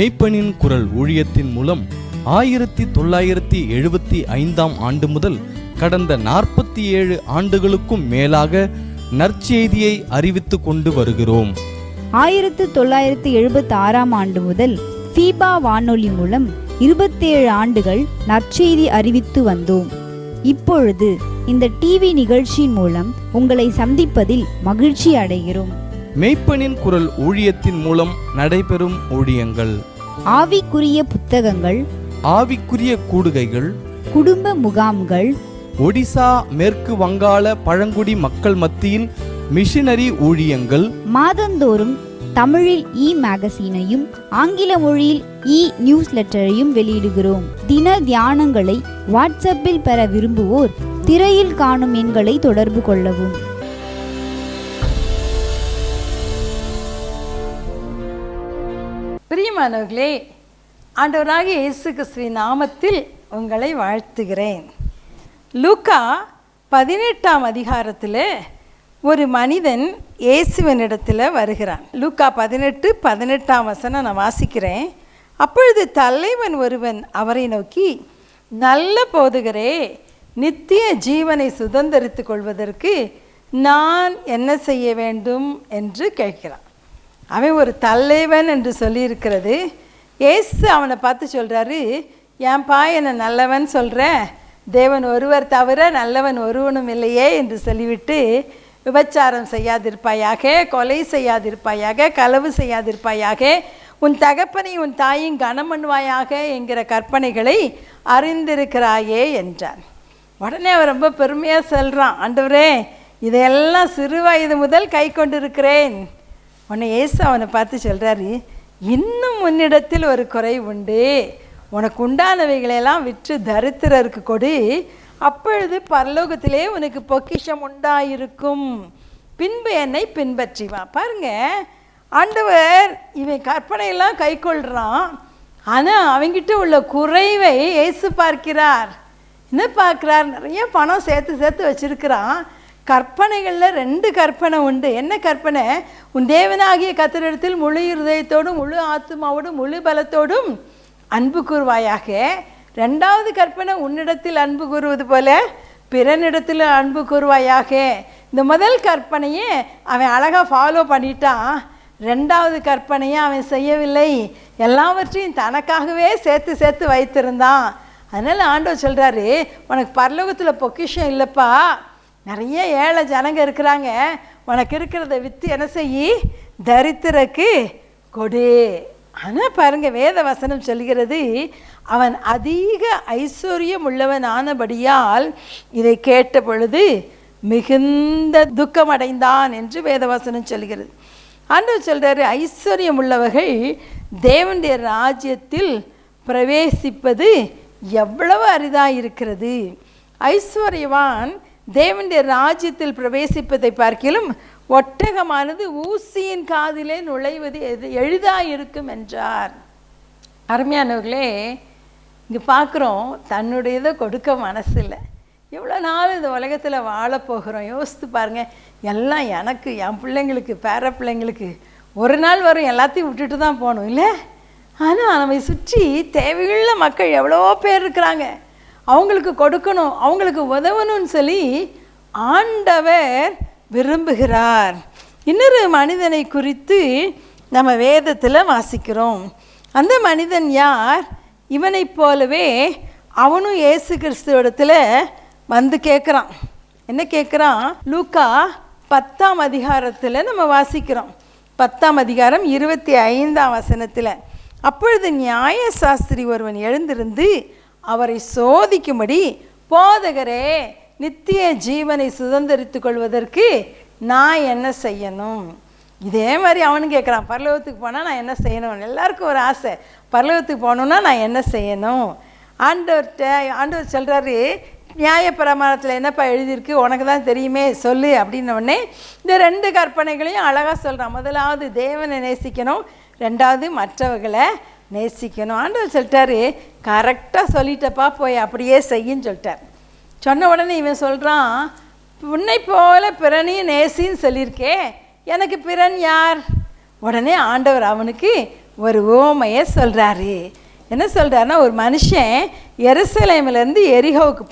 மேய்ப்பனின் குரல் ஊழியத்தின் மூலம் 1975 ஆண்டு முதல் கடந்த 47 ஆண்டுகளுக்கும் மேலாக நற்செய்தியை அறிவித்து கொண்டு வருகிறோம். 1976 ஆண்டு முதல் ஃபீபா வானொலி மூலம் 27 ஆண்டுகள் நற்செய்தி அறிவித்து வந்தோம். இப்பொழுது இந்த டிவி நிகழ்ச்சியின் மூலம் உங்களை சந்திப்பதில் மகிழ்ச்சி அடைகிறோம். மேய்ப்பனின் குரல் ஊழியத்தின் மூலம் நடைபெறும் ஊழியங்கள்: ஆவிக்குரிய புத்தகங்கள், ஆவிக்குரிய கூடுகைகள், குடும்ப முகாம்கள், ஒடிசா மேற்கு வங்காள பழங்குடி மக்கள் மத்தியில் மிஷனரி ஊழியங்கள், மாதந்தோறும் தமிழில் மேகசீனையும் ஆங்கில மொழியில் நியூஸ் லெட்டரையும் வெளியிடுகிறோம். தின தியானங்களை வாட்ஸ்அப்பில் பெற விரும்புவோர் திரையில் காணும் எண்களை தொடர்பு கொள்ளவும். பிரியமானவர்களே, ஆண்டவராகிய இயேசு கிறிஸ்துவின் நாமத்தில் உங்களை வாழ்த்துகிறேன். லூக்கா 18ஆம் அதிகாரத்தில் ஒரு மனிதன் இயேசுவனிடத்தில் வருகிறான். லூக்கா 18:18 வசனம் நான் வாசிக்கிறேன். அப்பொழுது தலைவன் ஒருவன் அவரை நோக்கி, நல்ல போதகரே, நித்திய ஜீவனை சுதந்தரித்து கொள்வதற்கு நான் என்ன செய்ய வேண்டும் என்று கேட்கிறான். அவன் ஒரு தலைவன் என்று சொல்லியிருக்கிறது. இயேசு அவனை பார்த்து சொல்கிறாரு, ஏன்பா என்னை நல்லவன் சொல்கிற? தேவன் ஒருவர் தவிர நல்லவன் ஒருவனும் இல்லையே என்று சொல்லிவிட்டு, விபச்சாரம் செய்யாதிருப்பாயாக, கொலை செய்யாதிருப்பாயாக, களவு செய்யாதிருப்பாயாக, உன் தகப்பனை உன் தாயும் கனம் பண்ணுவாயாக என்கிற கற்பனைகளை அறிந்திருக்கிறாயே என்றார். உடனே அவர் ரொம்ப பெருமையாக சொல்கிறான், ஆண்டவரே, இதையெல்லாம் சிறு வயது முதல் கை கொண்டிருக்கிறேன். உன்னை இயேசு அவனை பார்த்து சொல்கிறாரு, இன்னும் உன்னிடத்தில் ஒரு குறை உண்டு. உனக்கு உண்டானவைகளெல்லாம் விற்று தரித்திரருக்கு கொடு, அப்பொழுது பரலோகத்திலே உனக்கு பொக்கிஷம் உண்டாயிருக்கும். பின்பு என்னை பின்பற்றி வா. பாருங்க, ஆண்டவர் இவன் கற்பனையெல்லாம் கை கொள்கிறான். ஆனால் அவங்கிட்ட உள்ள குறைவை இயேசு பார்க்கிறார். என்ன பார்க்குறார்? நிறைய பணம் சேர்த்து சேர்த்து வச்சிருக்கிறான். கற்பனைகளில் 2 கற்பனை உண்டு. என்ன கற்பனை? உன் தேவனாகிய கர்த்தரிடத்தில் முழு இருதயத்தோடும் முழு ஆத்துமாவோடும் முழு பலத்தோடும் அன்பு கூறுவாயாக. 2வது கற்பனை, உன்னிடத்தில் அன்பு கூறுவது போல பிறனிடத்தில் அன்பு கூறுவாயாக. இந்த முதல் கற்பனையே அவன் அழகாக ஃபாலோ பண்ணிட்டான். 2வது கற்பனையை அவன் செய்யவில்லை. எல்லாவற்றையும் தனக்காகவே சேர்த்து சேர்த்து வைத்திருந்தான். அதனால் ஆண்டவர் சொல்கிறாரு, உனக்கு பரலோகத்தில் பொக்கிஷம் இல்லைப்பா, நிறைய ஏழை ஜனங்க இருக்கிறாங்க, உனக்கு இருக்கிறத விற்று என்ன செய்யி தரித்திரக்கு கொடு. ஆனால் பாருங்கள், வேத வசனம் சொல்கிறது, அவன் அதிக ஐஸ்வர்யம் உள்ளவன் ஆனபடியால் இதை கேட்ட பொழுது மிகுந்த துக்கமடைந்தான் என்று வேத வசனம் சொல்கிறது. ஆண்டவர் சொல்கிறாரு, ஐஸ்வர்யம் உள்ளவர்கள் தேவனுடைய ராஜ்யத்தில் பிரவேசிப்பது எவ்வளவு அரிதாக இருக்கிறது. ஐஸ்வர்யவான் தேவனுடைய ராஜ்யத்தில் பிரவேசிப்பதை பார்க்கிலும் ஒட்டகமானது ஊசியின் காதிலே நுழைவது எளிதாக இருக்கும் என்றார். அருமையானவர்களே, இங்கே பார்க்குறோம், தன்னுடையதை கொடுக்க மனசு இல்லை. எவ்வளோ நாள் இந்த உலகத்தில் வாழப்போகிறோம் யோசித்து பாருங்கள். எல்லாம் எனக்கு, என் பிள்ளைங்களுக்கு, பேர பிள்ளைங்களுக்கு ஒரு நாள் வரும், எல்லாத்தையும் விட்டுட்டு தான் போகணும் இல்லை? ஆனால் நம்மை சுற்றி தேவையுள்ள மக்கள் எவ்வளோ பேர் இருக்கிறாங்க. அவங்களுக்கு கொடுக்கணும், அவங்களுக்கு உதவணும்னு சொல்லி ஆண்டவர் விரும்புகிறார். இன்னொரு மனிதனை குறித்து நம்ம வேதத்தில் வாசிக்கிறோம். அந்த மனிதன் யார்? இவனைப் போலவே அவனும் இயேசு கிறிஸ்துவிடத்தில் வந்து கேட்குறான். என்ன கேட்குறான்? லூக்கா 10ஆம் அதிகாரத்தில் நம்ம வாசிக்கிறோம். 10ஆம் அதிகாரம் 25ஆம் வசனத்தில், அப்பொழுது நியாய சாஸ்திரி ஒருவன் எழுந்திருந்து அவரை சோதிக்கும்படி, போதகரே, நித்திய ஜீவனை சுதந்தரித்து கொள்வதற்கு நான் என்ன செய்யணும்? இதே மாதிரி அவனு கேட்குறான், பரலோகத்துக்கு போனால் நான் என்ன செய்யணும்? எல்லாருக்கும் ஒரு ஆசை, பரலோகத்துக்கு போகணுன்னா நான் என்ன செய்யணும்? ஆண்டவர் சொல்கிறாரு, நியாயப்பிரமாணத்தில் என்னப்பா எழுதியிருக்கு, உனக்கு தான் தெரியுமே, சொல்லு அப்படின்னோடனே இந்த 2 கற்பனைகளையும் அழகாக சொல்கிறான். முதலாவது தேவனை நேசிக்கணும், 2வது மற்றவர்களை நேசிக்கணும். ஆண்டவர் சொல்லிட்டாரு, கரெக்டாக சொல்லிட்டப்பா, போய் அப்படியே செய்யின்னு சொல்லிட்டார். சொன்ன உடனே இவன் சொல்கிறான், உன்னை போல பிறனையும் நேசின்னு சொல்லியிருக்கே, எனக்கு பிறன் யார்? உடனே ஆண்டவர் அவனுக்கு ஒரு உவமையை சொல்கிறாரு. என்ன சொல்கிறாருன்னா, ஒரு மனுஷன் எருசலேமிலேருந்து எரிகோவுக்கு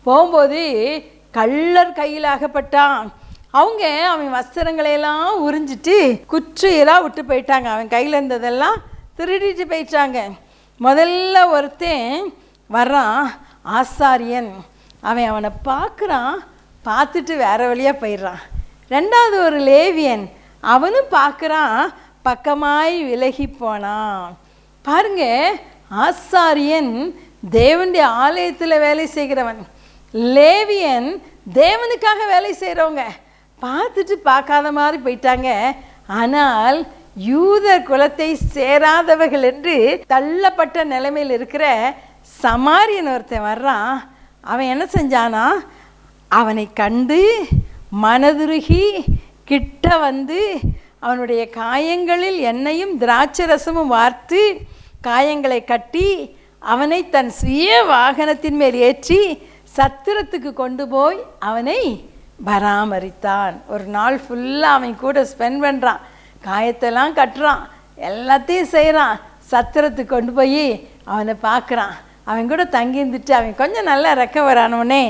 போகும்போது கள்ளர் கையில் அகப்பட்டான். அவன் வஸ்திரங்களையெல்லாம் உறிஞ்சிட்டு குற்றியெல்லாம் விட்டு போயிட்டாங்க. அவன் கையில் இருந்ததெல்லாம் திருடிட்டு போயிட்டாங்க. முதல்ல ஒருத்தன் வர்றான், ஆசாரியன். அவனை பார்க்குறான், பார்த்துட்டு வேற வழியாக போயிடுறான். ரெண்டாவது ஒரு லேவியன், அவனும் பார்க்குறான், பக்கமாய் விலகி போனான். பாருங்க, ஆசாரியன் தேவனுடைய ஆலயத்தில் வேலை செய்கிறவன், லேவியன் தேவனுக்காக வேலை செய்கிறவங்க. பார்த்துட்டு பார்க்காத மாதிரி போயிட்டாங்க. ஆனால் யூதர் குலத்தை சேராதவர்கள் என்று தள்ளப்பட்ட நிலைமையில் இருக்கிற சமாரியன் ஒருத்தன் வர்றான். அவன் என்ன செஞ்சானா, அவனை கண்டு மனதுருகி கிட்ட வந்து அவனுடைய காயங்களில் எண்ணெயும் திராட்சரசமும் வார்த்து காயங்களை கட்டி அவனை தன் சுய வாகனத்தின் மேல் ஏற்றி சத்திரத்துக்கு கொண்டு போய் அவனை பராமரித்தான். ஒரு நாள் ஃபுல்லாக அவன் கூட ஸ்பெண்ட் பண்ணுறான், காயத்தெல்லாம் கட்டுறான், எல்லாத்தையும் செய்கிறான். சத்திரத்துக்கு கொண்டு போய் அவனை பார்க்குறான். அவன் கூட தங்கி இருந்துட்டு அவன் கொஞ்சம் நல்லா ரெக்கவர் ஆனவனே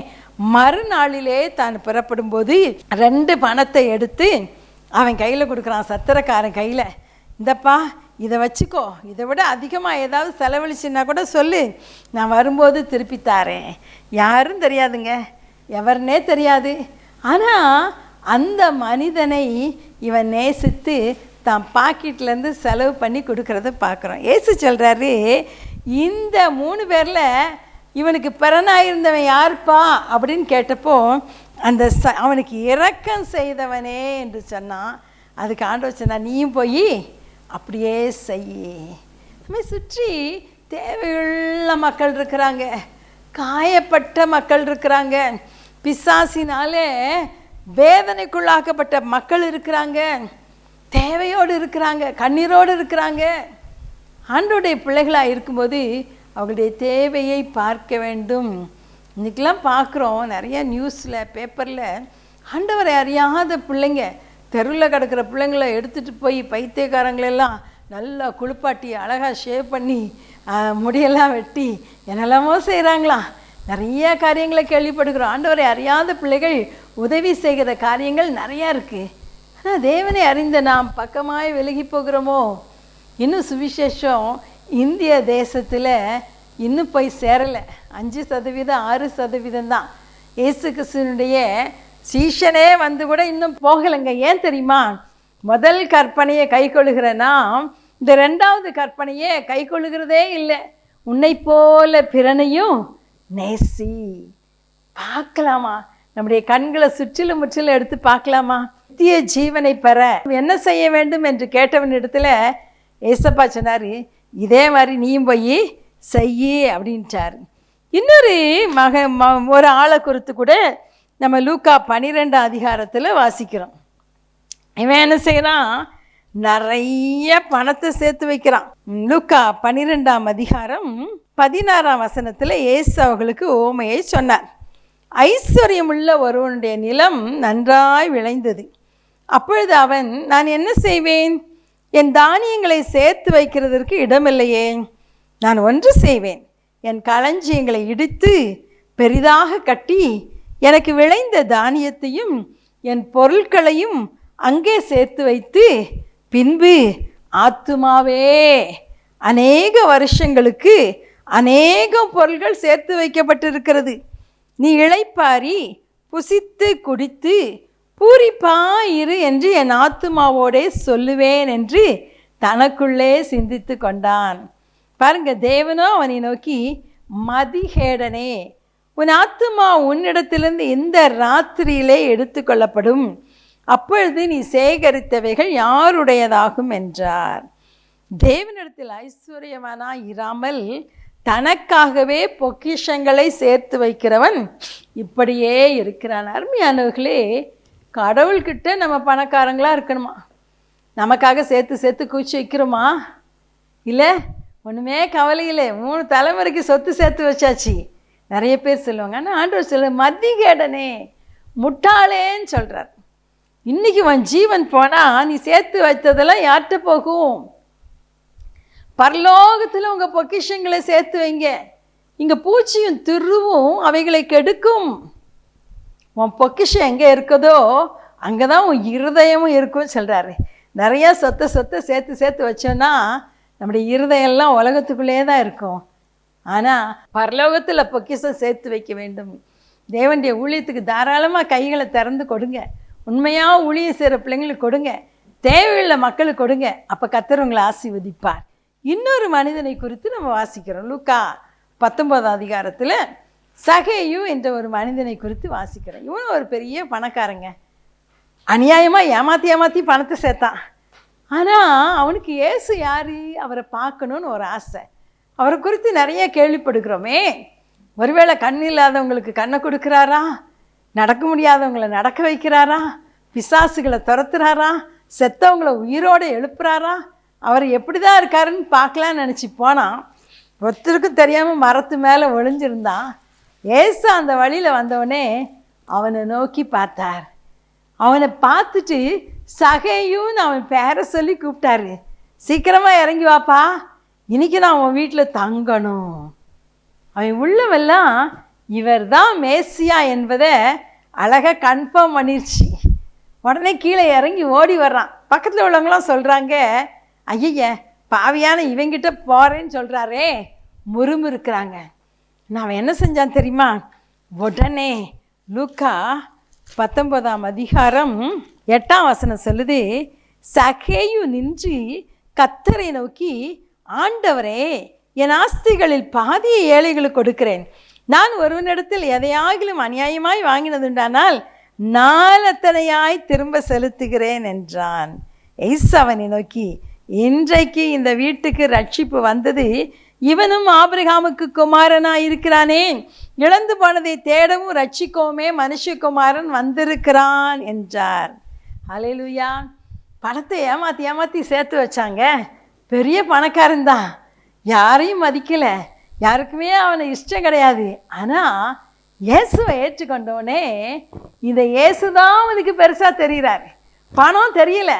மறுநாளிலே தான் புறப்படும் போது 2 பணத்தை எடுத்து அவன் கையில் கொடுக்குறான், சத்திரக்காரன் கையில். இந்தப்பா, இதை வச்சுக்கோ, இதை விட அதிகமாக ஏதாவது செலவழிச்சுன்னா கூட சொல்லு, நான் வரும்போது திருப்பி தாரேன். யாரும் தெரியாதுங்க, எவருனே தெரியாது. ஆனால் அந்த மனிதனை இவன் நேசித்து தான் பாக்கெட்லேருந்து செலவு பண்ணி கொடுக்கறத பார்க்குறோம். ஏசு சொல்கிறாரு, இந்த 3 பேரில் இவனுக்கு பிறனாயிருந்தவன் யாருப்பா அப்படின்னு கேட்டப்போ அந்த அவனுக்கு இரக்கம் செய்தவனே என்று சொன்னான். அதுக்கு ஆண்டவர் சொன்னா, நீயும் போய் அப்படியே செய். நம்ம சுற்றி தேவையுள்ள மக்கள் இருக்கிறாங்க, காயப்பட்ட மக்கள் இருக்கிறாங்க, பிசாசினாலே வேதனைக்குள்ளாக்கப்பட்ட மக்கள் இருக்கிறாங்க, தேவையோடு இருக்கிறாங்க, கண்ணீரோடு இருக்கிறாங்க. ஆண்டவருடைய பிள்ளைகளாக இருக்கும்போது அவங்களுடைய தேவையை பார்க்க வேண்டும். இன்றைக்கெலாம் பார்க்குறோம் நிறைய நியூஸில், பேப்பரில் ஆண்டவரை அறியாத பிள்ளைங்க, தெருவில் கிடக்கிற பிள்ளைங்களை எடுத்துகிட்டு போய் பைத்தியக்காரங்களெல்லாம் நல்லா குளிப்பாட்டி அழகாக ஷேவ் பண்ணி முடியெல்லாம் வெட்டி என்னெல்லாமோ செய்கிறாங்களாம். நிறைய காரியங்களை கேள்விப்படுகிறோம். ஆண்டவரை அறியாத பிள்ளைகள் உதவி செய்கிற காரியங்கள் நிறையா இருக்குது. ஆனால் தேவனை அறிந்த நாம் பக்கமாய் விலகி போகிறோமோ? இன்னும் சுவிசேஷம் இந்திய தேசத்தில் இன்னும் போய் சேரலை. 5% 6% தான். இயேசு கிறிஸ்துவினுடைய சீஷனே வந்து கூட இன்னும் போகலைங்க. ஏன் தெரியுமா? முதல் கற்பனையை கை கொள்ளுகிற நாம் இந்த 2வது கற்பனையே கை கொள்ளுகிறதே இல்லை. உன்னை போல பிறனையும் நேசி. பார்க்கலாமா? நம்முடைய கண்களை சுற்றிலும் முற்றிலும் எடுத்து பார்க்கலாமா? நித்திய ஜீவனை பெற என்ன செய்ய வேண்டும் என்று கேட்டவன் இடத்துல ஏசப்பா சொன்னார், இதே மாதிரி நீயும் போய் செய்யி அப்படின்ட்டார். இன்னொரு ஒரு ஆளை குறித்து கூட நம்ம லூக்கா 12 அதிகாரத்தில் வாசிக்கிறோம். இவன் என்ன செய்கிறான்? நிறைய பணத்தை சேர்த்து வைக்கிறான். லூக்கா 12 அதிகாரம் 16 வசனத்தில் இயேசு அவர்களுக்கு ஓமையை சொன்னார். ஐஸ்வர்யமுள்ள ஒருவனுடைய நிலம் நன்றாய் விளைந்தது. அப்பொழுது அவன், நான் என்ன செய்வேன்? என் தானியங்களை சேர்த்து வைக்கிறதற்கு இடமில்லையே. நான் ஒன்று செய்வேன், என் களஞ்சியங்களை இடித்து பெரிதாக கட்டி எனக்கு விளைந்த தானியத்தையும் என் பொருட்களையும் அங்கே சேர்த்து வைத்து பின்பு ஆத்துமாவே, அநேக வருஷங்களுக்கு அநேக பொருள்கள் சேர்த்து வைக்கப்பட்டிருக்கிறது, நீ இளைப்பாரி புசித்து குடித்து பூரிப்பாயிரு என்று என் ஆத்துமாவோடே சொல்லுவேன் என்று தனக்குள்ளே சிந்தித்து கொண்டான். பாருங்க, தேவனோ அவனை நோக்கி, மதிகேடனே, உன் ஆத்துமா உன்னிடத்திலிருந்து இந்த ராத்திரியிலே எடுத்துக்கொள்ளப்படும், அப்பொழுது நீ சேகரித்தவைகள் யாருடையதாகும் என்றார். தேவனிடத்தில் ஐஸ்வர்யவானாய் இராமல் தனக்காகவே பொக்கிஷங்களை சேர்த்து வைக்கிறவன் இப்படியே இருக்கிறான். அருமையானவர்களே, கடவுள்கிட்ட நம்ம பணக்காரங்களாக இருக்கணுமா? நமக்காக சேர்த்து சேர்த்து கூச்சி வைக்கிறோமா? இல்லை, ஒன்றுமே கவலை இல்லை, 3 தலைமுறைக்கு சொத்து சேர்த்து வச்சாச்சு. நிறைய பேர் சொல்லுவாங்க. ஆனால் ஆண்டவர் சொல்ல, மதிகேடனே, முட்டாளேன்னு சொல்கிறார். இன்றைக்கி உன் ஜீவன் போனால் நீ சேர்த்து வைத்ததெல்லாம் யார்கிட்ட போகும்? பரலோகத்தில் உங்கள் பொக்கிஷங்களை சேர்த்து வைங்க. இங்கே பூச்சியும் திருவும் அவைகளை கெடுக்கும். உன் பொக்கிஷம் எங்கே இருக்குதோ அங்கே தான் உன் இருதயமும் இருக்கும்னு சொல்கிறாரு. நிறையா சொத்தை சேர்த்து சேர்த்து வச்சோன்னா நம்முடைய இருதயம்லாம் உலகத்துக்குள்ளே தான் இருக்கும். ஆனால் பரலோகத்தில் பொக்கிஷம் சேர்த்து வைக்க வேண்டும். தேவனுடைய ஊழியத்துக்கு தாராளமாக கைகளை திறந்து கொடுங்க. உண்மையாக ஊழியம் செய்கிற பிள்ளைங்களுக்கு கொடுங்க. தேவையுள்ள மக்களுக்கு கொடுங்க. அப்போ கர்த்தர் உங்களை ஆசீர்வதிப்பார். இன்னொரு மனிதனை குறித்து நம்ம வாசிக்கிறோம். லூக்கா 19 அதிகாரத்தில் சகேயு என்ற ஒரு மனிதனை குறித்து வாசிக்கிறோம். இவன் ஒரு பெரிய பணக்காரங்க. அநியாயமாக ஏமாற்றி பணத்தை சேர்த்தான். ஆனால் அவனுக்கு இயேசு யார், அவரை பார்க்கணுன்னு ஒரு ஆசை. அவரை குறித்து நிறைய கேள்விப்படுகிறோமே. ஒருவேளை கண் இல்லாதவங்களுக்கு கண்ணை கொடுக்குறாரா, நடக்க முடியாதவங்களை நடக்க வைக்கிறாரா, பிசாசுகளை துரத்துறாரா, செத்தவங்களை உயிரோடு எழுப்புறாரா, அவர் எப்படி தான் இருக்காருன்னு பார்க்கலான்னு நினச்சி போனான். ஒருத்தருக்கும் தெரியாமல் மரத்து மேலே ஒளிஞ்சிருந்தான். ஏசு அந்த வழியில் வந்தவனே அவனை நோக்கி பார்த்தார். அவனை பார்த்துட்டு சகேயுன்னு அவன் பேரை சொல்லி கூப்பிட்டாரு. சீக்கிரமாக இறங்கி வாப்பா, இன்னைக்கு நான் அவன் வீட்டில் தங்கணும். அவன் உள்ளவெல்லாம் இவர் தான் மேசியா என்பதை அழகாக கன்ஃபார்ம் பண்ணிருச்சு. உடனே கீழே இறங்கி ஓடி வர்றான். பக்கத்தில் உள்ளவங்களாம் சொல்கிறாங்க, ஐய பாவியான இவங்கிட்ட போகிறேன்னு சொல்கிறாரே, முறுமுறுக்கிறாங்க. நான் என்ன செஞ்சான் தெரியுமா? உடனே லூக்கா 19 அதிகாரம் 8ஆம் வசனம் சொல்லுது, சகேயு நின்று கர்த்தரை நோக்கி, ஆண்டவரே, என் ஆஸ்திகளில் பாதியை ஏழைகளுக்கு கொடுக்கிறேன். நான் ஒருவனிடத்தில் எதையாகிலும் அநியாயமாய் வாங்கினதுண்டானால் 4 அத்தனையாய் திரும்ப செலுத்துகிறேன் என்றான். ஏசு அவனை நோக்கி, இன்றைக்கு இந்த வீட்டுக்கு ரட்சிப்பு வந்தது, இவனும் ஆபிரகாமுக்கு குமாரனாய் இருக்கிறானே. இழந்து போனதை தேடவும் ரட்சிக்கவுமே மனுஷகுமாரன் வந்திருக்கிறான் என்றார். ஹல்லேலூயா. பணத்தை ஏமாற்றி சேர்த்து வச்சாங்க. பெரிய பணக்காரன் தான், யாரையும் மதிக்கலை, யாருக்குமே அவனை இஷ்டம் கிடையாது. ஆனால் இயேசுவை ஏற்றுக்கொண்டோடனே இந்த இயேசு தான் அவனுக்கு பெருசாக தெரிகிறார். பணம் தெரியல,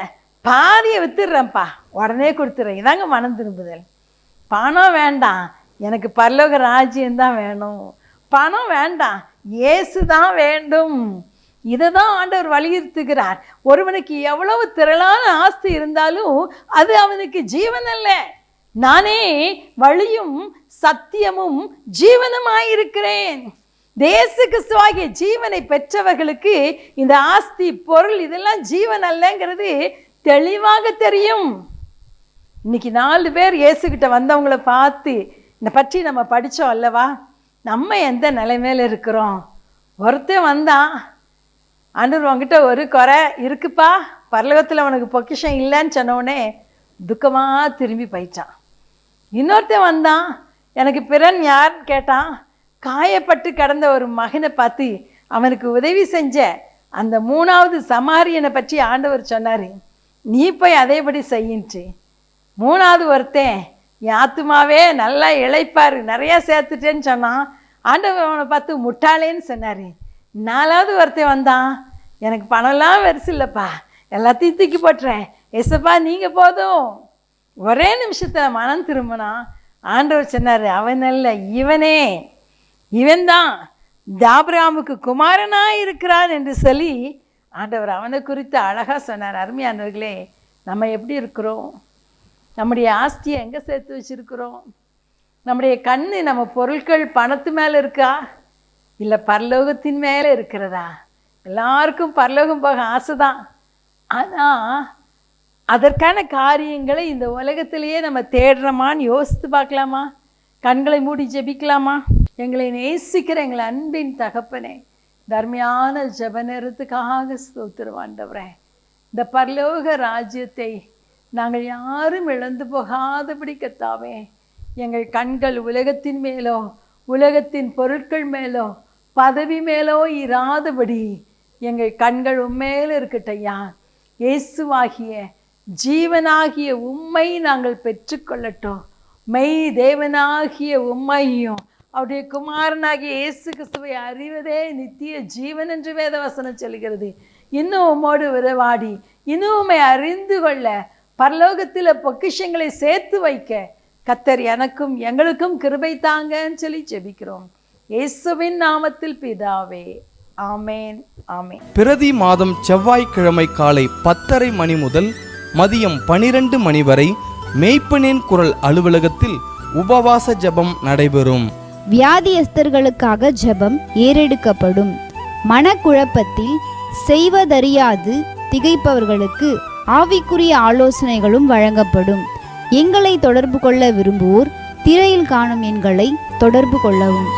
பாதியை வித்துடுறேன்ப்பா, உடனே கொடுத்துட்றேன். இதாங்க மனம் திரும்புதல். பணம் வேண்டாம், எனக்கு பரலோக ராஜ்யம்தான் வேணும். பணம் வேண்டாம், இயேசு தான் வேண்டும். இதை தான் ஆண்டவர் வலியுறுத்துகிறார். ஒருவனுக்கு எவ்வளவு திரளான ஆஸ்தி இருந்தாலும் அது அவனுக்கு ஜீவன் அல்ல. நானே வழியும் சத்தியமும் ஜீவனுமாயிருக்கிறேன். இயேசு கிறிஸ்துவாகிய ஜீவனை பெற்றவர்களுக்கு இந்த ஆஸ்தி பொருள் இதெல்லாம் ஜீவன் அல்லங்கிறது தெளிவாக தெரியும். இன்னைக்கு 4 பேர் இயேசுக்கிட்ட வந்தவங்களை பார்த்து இதை பற்றி நம்ம படித்தோம் அல்லவா? நம்ம எந்த நிலைமையில் இருக்கிறோம்? ஒருத்தன் வந்தான், ஆண்டவர் உங்ககிட்ட ஒரு குறை இருக்குப்பா, பரலோகத்தில் அவனுக்கு பொக்கிஷம் இல்லைன்னு சொன்னோடனே துக்கமாக திரும்பி போயிட்டான். இன்னொருத்தன் வந்தான், எனக்கு பிறன் யாருன்னு கேட்டான். காயப்பட்டு கிடந்த ஒரு மகனை பார்த்து அவனுக்கு உதவி செஞ்ச அந்த 3வது சமாரியனை பற்றி ஆண்டவர் சொன்னார், நீ போய் அதேபடி செய்யின்ட்டு. 3வது ஒருத்தன், என் ஆத்துமாவே நல்லா இழைப்பார், நிறையா சேர்த்துட்டேன்னு சொன்னான். ஆண்டவர் அவனை பார்த்து முட்டாளேன்னு சொன்னார். 4வது ஒருத்தன் வந்தான், எனக்கு பணம்லாம் வெறுசு இல்லைப்பா, எல்லாத்தையும் தூக்கி போட்டுறேன், ஏசப்பா நீங்கள் போதும். ஒரே நிமிஷத்தில் மனம் திரும்பினா ஆண்டவர் சொன்னார், அவன் அல்ல, இவனே, இவன்தான் ஆபிரகாமுக்கு குமாரனாக இருக்கிறான் என்று சொல்லி ஆண்டவர் அவனை குறித்து அழகாக சொன்னார். அருமையானவர்களே, நம்ம எப்படி இருக்கிறோம்? நம்முடைய ஆஸ்தியை எங்கே சேர்த்து வச்சுருக்கிறோம்? நம்முடைய கண் நம்ம பொருட்கள் பணத்து மேலே இருக்கா, இல்லை பரலோகத்தின் மேலே இருக்கிறதா? எல்லாருக்கும் பரலோகம் போக ஆசை தான். ஆனால் அதற்கான காரியங்களை இந்த உலகத்திலேயே நம்ம தேடுறோமான்னு யோசித்து பார்க்கலாமா? கண்களை மூடி ஜெபிக்கலாமா? எங்களை நேசிக்கிற எங்களை அன்பின் தகப்பனே, தர்மையான ஜெப நேரத்துக்காக ஸ்தோத்திரம் ஆண்டவரே. இந்த பரலோக ராஜ்யத்தை நாங்கள் யாரும் இழந்து போகாதபடி கர்த்தாவே, எங்கள் கண்கள் உலகத்தின் மேலோ உலகத்தின் பொருட்கள் மேலோ பதவி மேலோ இராதபடி எங்கள் கண்கள் உண்மையில இருக்கட்டையா. இயேசுவாகிய ஜீவனாகிய உம்மை நாங்கள் பெற்றுக்கொள்ளட்டும். மெய் தேவனாகிய உம்மையும் அவருடைய குமாரனாகிய இயேசு கிறிஸ்துவை அறிவதே நித்திய ஜீவன் என்று வேதவசனம் சொல்கிறது. இன்னும் உம்மோடு உறவாடி இன்னும் உம்மை அறிந்து கொள்ள, பரலோகத்தில் பொக்கிஷங்களை சேர்த்து வைக்க கர்த்தர் எனக்கும் எங்களுக்கும் கிருபை தாங்கன்னு சொல்லி ஜெபிக்கிறோம். இயேசுவின் நாமத்தில் பிதாவே, ஆமேன், ஆமேன். பிரதி மாதம் செவ்வாய்க்கிழமை காலை 10:30 மணி முதல் மதியம் 12 மணி வரை மேய்ப்பனின் குரல் அலுவலகத்தில் உபவாச ஜெபம் நடைபெறும். வியாதியஸ்தர்களுக்காக ஜெபம் ஏறெடுக்கப்படும். மனக்குழப்பத்தில் செய்வதறியாது திகைப்பவர்களுக்கு ஆவிக்குரிய ஆலோசனைகளும் வழங்கப்படும். எங்களை தொடர்பு கொள்ள விரும்புவோர் திரையில் காணும் எண்களை தொடர்பு கொள்ளவும்.